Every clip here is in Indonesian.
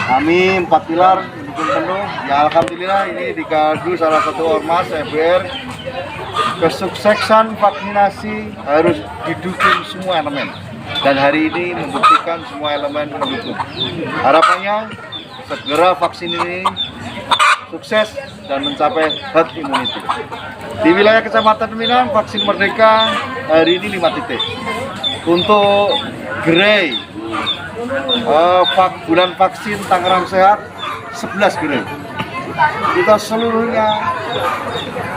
Kami 4 pilar didukung penuh. Ya alhamdulillah ini dikadu salah satu ormas FBR. Kesuksesan vaksinasi harus didukung semua elemen. Dan hari ini membuktikan semua elemen mendukung. Harapannya segera vaksin ini sukses dan mencapai herd immunity. Di wilayah Kecamatan Minang, vaksin Merdeka hari ini 5 titik. Untuk gerai bulan vaksin Tangerang Sehat 11 gerai. Kita seluruhnya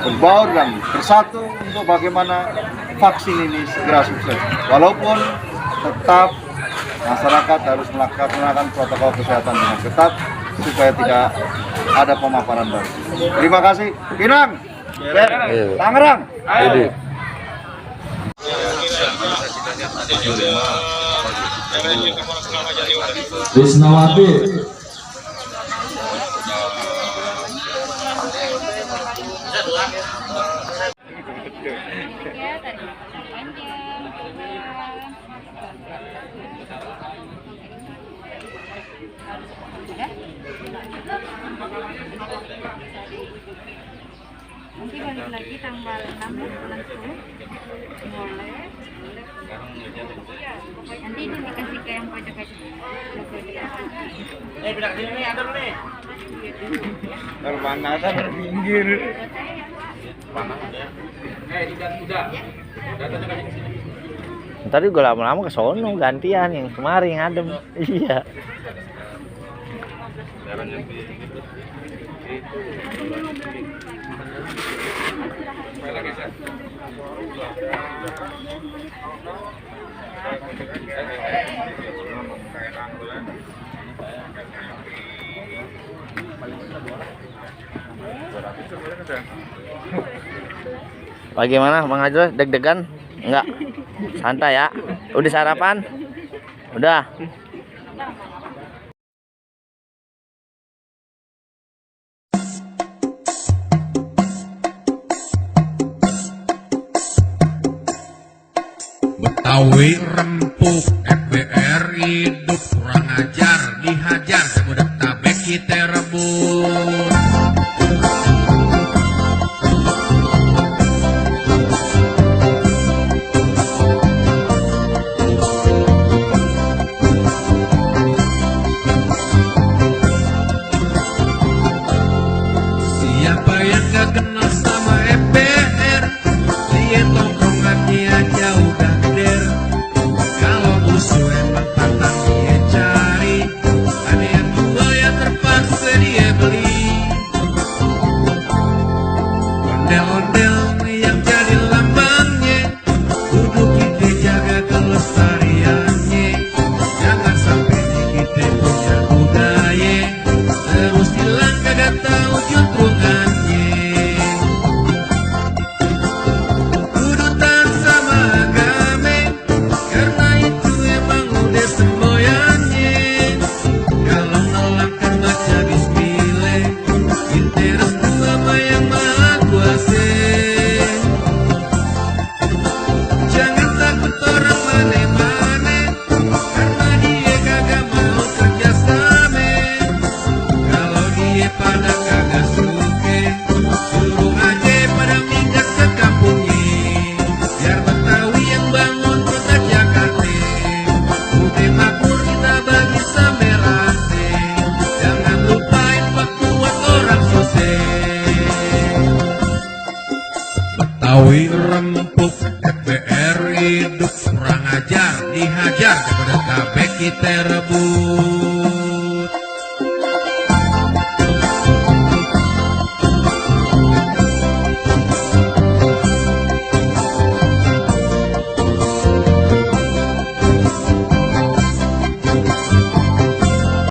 berbaur dan bersatu untuk bagaimana vaksin ini segera sukses. Walaupun tetap masyarakat harus melaksanakan protokol kesehatan dengan ketat supaya tidak ada pemaparan baru. Terima kasih. Pinang, Tangerang. Wisnawati. Nanti balik lagi tanggal 6 bulan 10 boleh. Nanti itu dikasih ke yang pojok-pojok. Bilang sini nih, ada nih. Terpanasan pinggir. Ntar juga lama-lama ke sono gantian yang kemarin adem. Iya. Bagaimana Bang Ajro, deg-degan? Enggak. Santai ya. Udah sarapan? Udah. Betawi rempuk FBR hidup kurang ajar, dihajar semudah tabek kita rebut. Siapa yang gak kenal sama FBR, dia tongkrongannya aja udah der. Kalau musuh emang pantang dia cari, ada yang jual ya terpaksa dia beli. Ondel-ondel yang jadi lambangnya, kudu kita jaga kelestariannya. Jangan sampai kita punya budaya terus hilang kagak tahu juntrungannya. Kudu taat sama agama, karena itu emang udah semboyannya. Kalau nolakkan baca bismillah, kita restu sama yang maha kuasa. Jangan takut orang mana-mana, karena dia kagak mau kerjasama. Kalau dia pada kagak suka, suruh aja pada minggat ke kampungnya. Biar Betawi yang bangun kota Jakarta, udah makmur kita bagi sampai rata. Jangan lupain waktu buat orang susah. Betawi rempuk FBR hidup kurang ajar, dihajar daripada tabek kita rebut.